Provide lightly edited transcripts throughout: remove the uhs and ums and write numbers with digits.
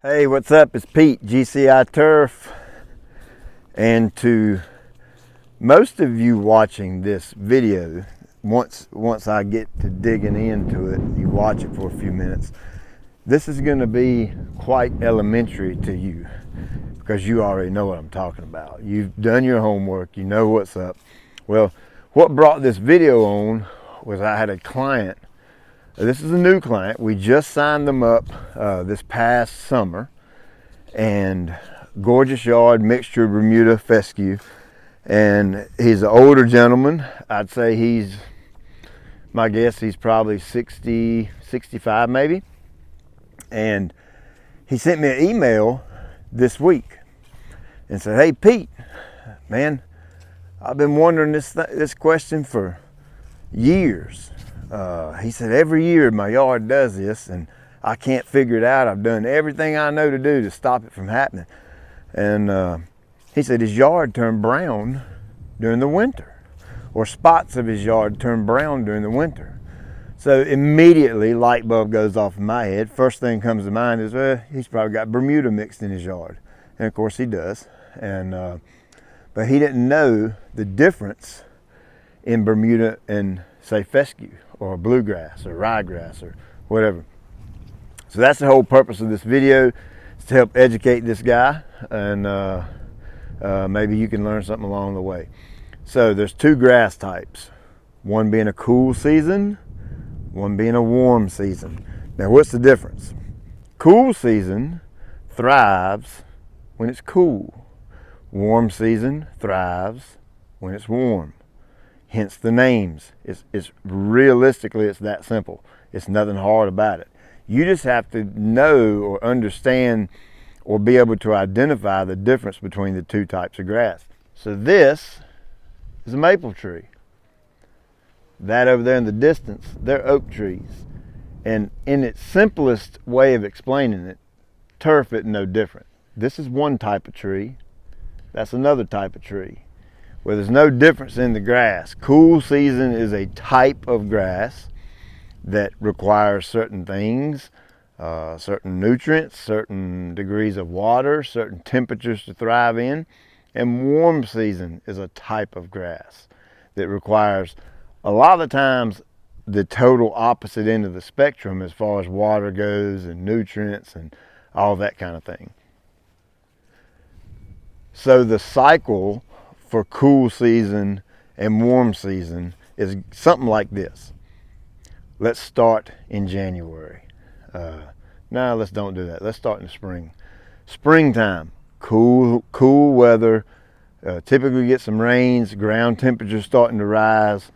Hey, what's up? It's Pete, GCI Turf. And to most of you watching this video, once I get to digging into it, you watch it for a few minutes, this is going to be quite elementary to you because you already know what I'm talking about. You've done your homework, you know what's up. Well, what brought this video on was I had a client. This is a new client. We just signed them up this past summer, and gorgeous yard, mixture of Bermuda, Fescue, and he's an older gentleman. I'd say my guess he's probably 60, 65 maybe. And he sent me an email this week and said, "Hey Pete, man, I've been wondering this question for years." He said, "Every year my yard does this and I can't figure it out. I've done everything I know to do to stop it from happening." And he said his yard turned brown during the winter, or spots of his yard turn brown during the winter. So immediately light bulb goes off in my head. First thing comes to mind is, well, he's probably got Bermuda mixed in his yard. And of course he does. But he didn't know the difference in Bermuda and say fescue or bluegrass or ryegrass or whatever. So that's the whole purpose of this video, is to help educate this guy, and maybe you can learn something along the way. So there's two grass types, one being a cool season, one being a warm season. Now what's the difference? Cool season thrives when it's cool. Warm season thrives when it's warm. Hence the names. It's realistically, it's that simple. It's nothing hard about it. You just have to know or understand or be able to identify the difference between the two types of grass. So this is a maple tree. That over there in the distance, they're oak trees. And in its simplest way of explaining it, turf isn't no different. This is one type of tree. That's another type of tree, where there's no difference in the grass. Cool season is a type of grass that requires certain things, certain nutrients, certain degrees of water, certain temperatures to thrive in. And warm season is a type of grass that requires, a lot of the times, the total opposite end of the spectrum as far as water goes and nutrients and all that kind of thing. So the cycle for cool season and warm season is something like this. Let's start in January. No, let's don't do that. Let's start in the spring. Springtime, cool weather. Typically get some rains, ground temperatures starting to rise.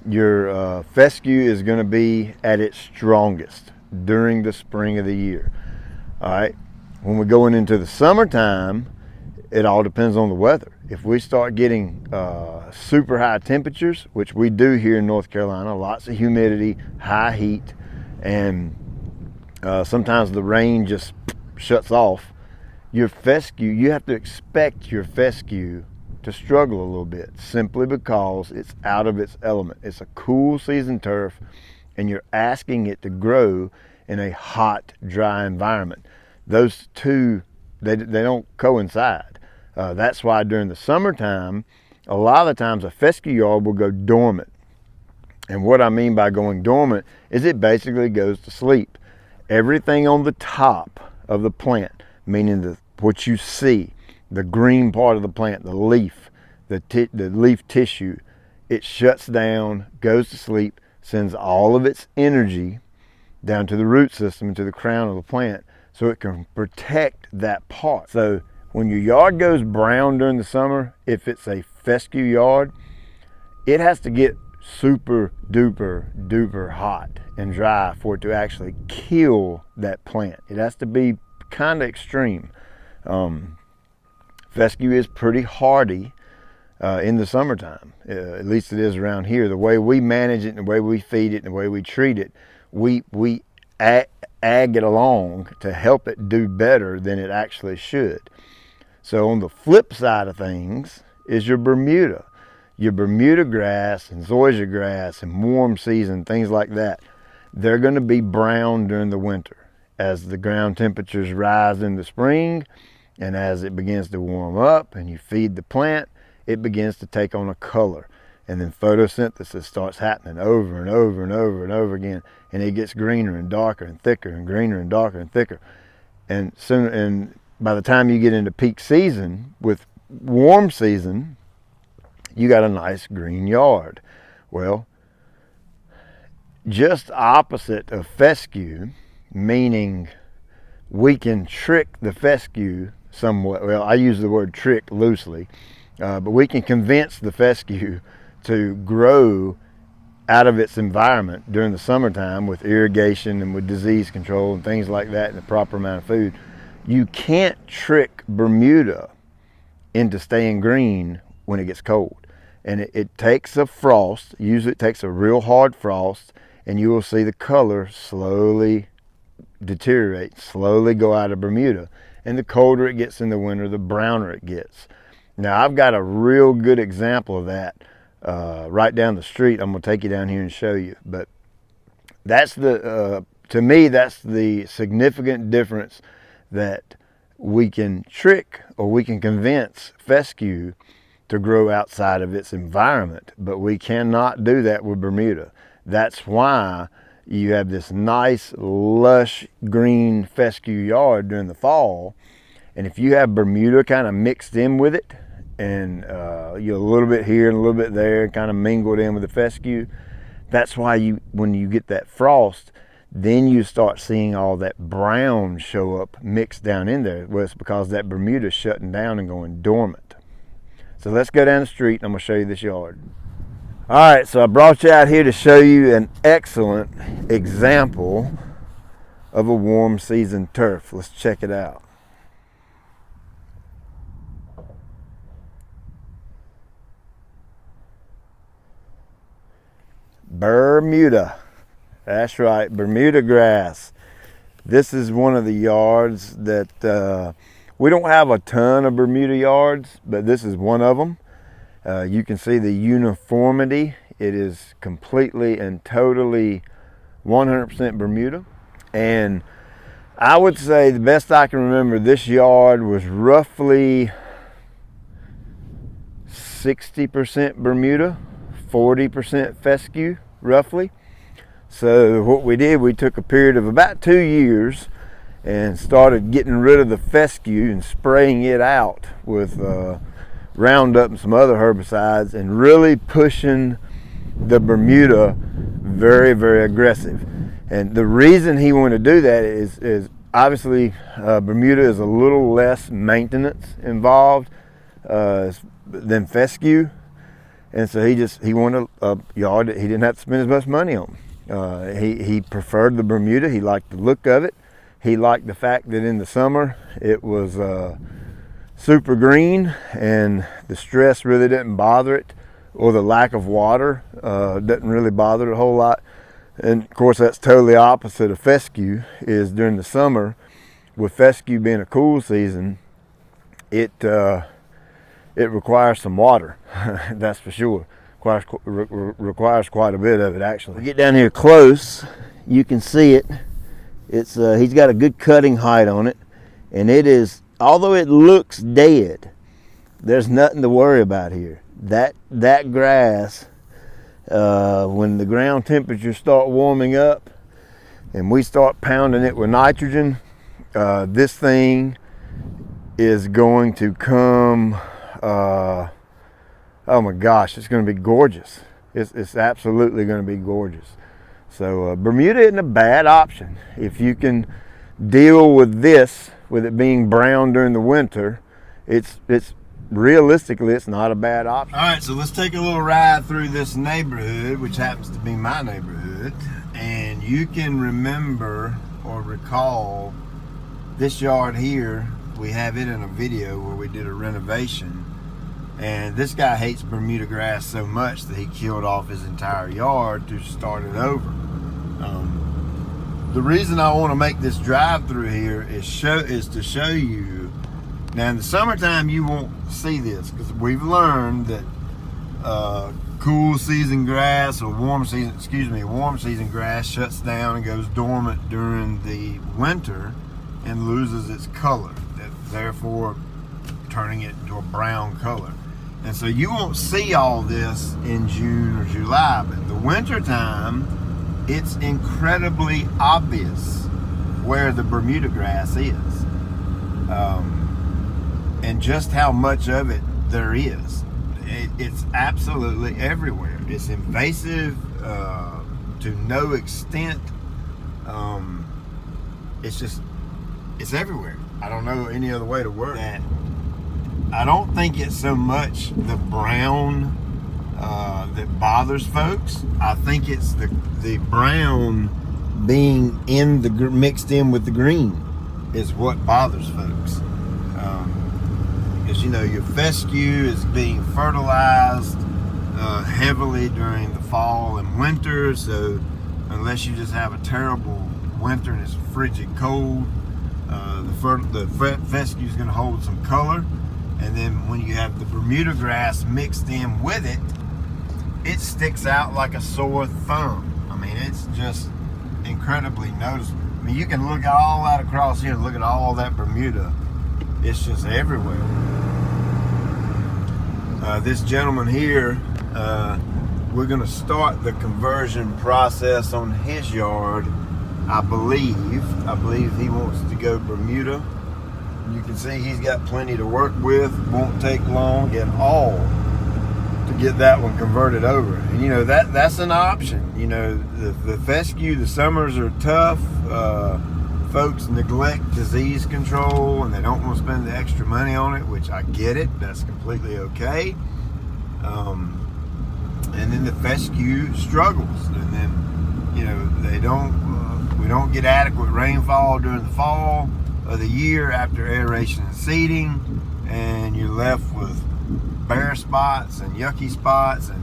Your fescue is going to be at its strongest during the spring of the year. All right. When we're going into the summertime, it all depends on the weather. If we start getting super high temperatures, which we do here in North Carolina, lots of humidity, high heat, and sometimes the rain just shuts off, your fescue, you have to expect your fescue to struggle a little bit, simply because it's out of its element. It's a cool season turf, and you're asking it to grow in a hot, dry environment. Those two, they don't coincide. That's why during the summertime, a lot of the times a fescue yard will go dormant. And what I mean by going dormant is it basically goes to sleep. Everything on the top of the plant, meaning what you see, the green part of the plant, the leaf, the leaf tissue, it shuts down, goes to sleep, sends all of its energy down to the root system and to the crown of the plant so it can protect that part. So when your yard goes brown during the summer, if it's a fescue yard, it has to get super duper hot and dry for it to actually kill that plant. It has to be kind of extreme. Fescue is pretty hardy in the summertime. At least it is around here. The way we manage it and the way we feed it and the way we treat it, we ag it along to help it do better than it actually should. So on the flip side of things is your Bermuda. Your Bermuda grass and zoysia grass and warm season, things like that, they're going to be brown during the winter. as the ground temperatures rise in the spring, and as it begins to warm up and you feed the plant, it begins to take on a color. And then photosynthesis starts happening over and over and over and over again. And it gets greener and darker and thicker and greener and darker and thicker. And soon, and by the time you get into peak season, with warm season, you got a nice green yard. Well, just opposite of fescue, meaning we can trick the fescue somewhat. Well, I use the word trick loosely, but we can convince the fescue to grow out of its environment during the summertime with irrigation and with disease control and things like that and the proper amount of food. You can't trick Bermuda into staying green when it gets cold. And it takes a frost, usually it takes a real hard frost, and you will see the color slowly deteriorate, slowly go out of Bermuda. And the colder it gets in the winter, the browner it gets. Now, I've got a real good example of that right down the street. I'm going to take you down here and show you. But that's to me, that's the significant difference, that we can trick or we can convince fescue to grow outside of its environment, but we cannot do that with Bermuda. That's why you have this nice, lush, green fescue yard during the fall. And if you have Bermuda kind of mixed in with it, and you a little bit here and a little bit there, kind of mingled in with the fescue, that's why when you get that frost, then you start seeing all that brown show up mixed down in there. Well, it's because that Bermuda's shutting down and going dormant. So let's go down the street and I'm going to show you this yard. All right, so I brought you out here to show you an excellent example of a warm season turf. Let's check it out. Bermuda. That's right, Bermuda grass. This is one of the yards that we don't have a ton of Bermuda yards, but this is one of them. You can see the uniformity. It is completely and totally 100% Bermuda. And I would say, the best I can remember, this yard was roughly 60% Bermuda, 40% fescue, roughly. So what we did, we took a period of about 2 years and started getting rid of the fescue and spraying it out with Roundup and some other herbicides, and really pushing the Bermuda very, very aggressive. And the reason he wanted to do that is obviously Bermuda is a little less maintenance involved than fescue. And so he wanted a yard that he didn't have to spend as much money on. He preferred the Bermuda. He liked the look of it. He liked the fact that in the summer it was super green and the stress really didn't bother it, or the lack of water doesn't really bother it a whole lot. And of course that's totally opposite of fescue. Is during the summer, with fescue being a cool season, it requires some water. That's for sure. Requires quite a bit of it, actually. We get down here close, you can see it. It's he's got a good cutting height on it, and it is, although it looks dead, there's nothing to worry about here. That grass, when the ground temperatures start warming up and we start pounding it with nitrogen, this thing is going to come, oh my gosh, it's going to be gorgeous. It's absolutely going to be gorgeous. So Bermuda isn't a bad option. If you can deal with this, with it being brown during the winter, it's realistically, it's not a bad option. All right, so let's take a little ride through this neighborhood, which happens to be my neighborhood. And you can remember or recall this yard here. We have it in a video where we did a renovation. And this guy hates Bermuda grass so much that he killed off his entire yard to start it over. The reason I want to make this drive through here is to show you. Now in the summertime you won't see this, because we've learned that cool season grass or warm season grass shuts down and goes dormant during the winter and loses its color, therefore turning it into a brown color. And so you won't see all this in June or July, but in the winter time, it's incredibly obvious where the Bermuda grass is, and just how much of it there is. It's absolutely everywhere. It's invasive to no extent. It's everywhere. I don't know any other way to word that. I don't think it's so much the brown that bothers folks. I think it's the brown being mixed in with the green is what bothers folks. Because your fescue is being fertilized heavily during the fall and winter, so unless you just have a terrible winter and it's frigid cold, the fescue is going to hold some color. And then when you have the Bermuda grass mixed in with it, it sticks out like a sore thumb. I mean, it's just incredibly noticeable. I mean, you can look all out across here and look at all that Bermuda. It's just everywhere. This gentleman here, we're going to start the conversion process on his yard. I believe he wants to go Bermuda. You can see he's got plenty to work with. Won't take long at all to get that one converted over. And that's an option. The fescue, the summers are tough. Folks neglect disease control and they don't want to spend the extra money on it, which I get it. That's completely okay. And then the fescue struggles, and then we don't get adequate rainfall during the fall of the year after aeration and seeding, and you're left with bare spots and yucky spots, and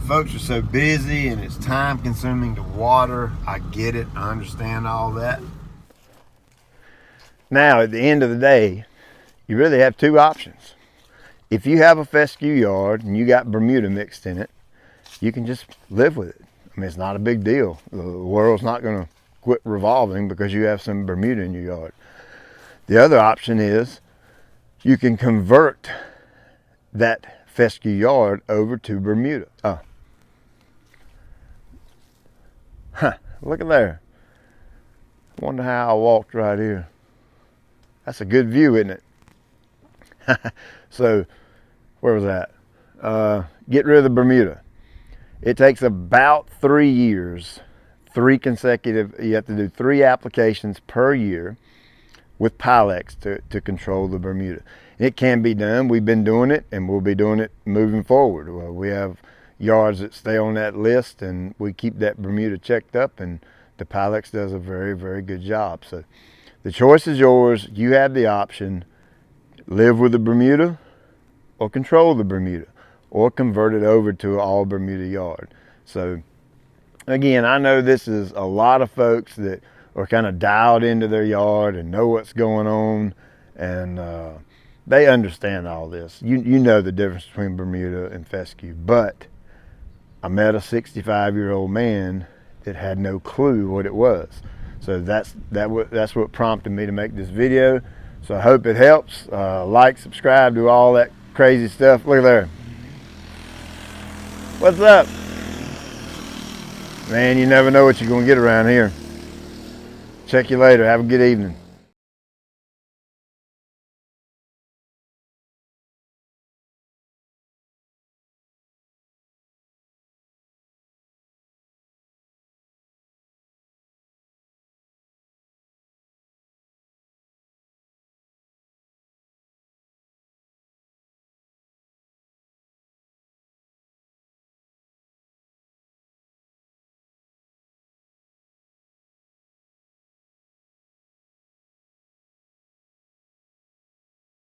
folks are so busy and it's time consuming to water. I get it. I understand all that. Now at the end of the day, you really have two options. If you have a fescue yard and you got Bermuda mixed in it, you can just live with it. I mean, it's not a big deal. The world's not going to quit revolving because you have some Bermuda in your yard. The other option is you can convert that fescue yard over to Bermuda. Look at there. I wonder how I walked right here. That's a good view, isn't it? So, where was that? Get rid of the Bermuda. It takes about 3 years, you have to do 3 applications per year with Pilex to control the Bermuda. It can be done. We've been doing it, and we'll be doing it moving forward. We have yards that stay on that list, and we keep that Bermuda checked up, and the Pilex does a very, very good job. So the choice is yours. You have the option. Live with the Bermuda or control the Bermuda or convert it over to an all Bermuda yard. So again, I know this is a lot of folks that are kind of dialed into their yard and know what's going on, and they understand all this. You know the difference between Bermuda and fescue, but I met a 65-year-old man that had no clue what it was. So that's what prompted me to make this video. So I hope it helps. Like, subscribe, do all that crazy stuff. Look there. What's up? Man, you never know what you're going to get around here. Check you later. Have a good evening.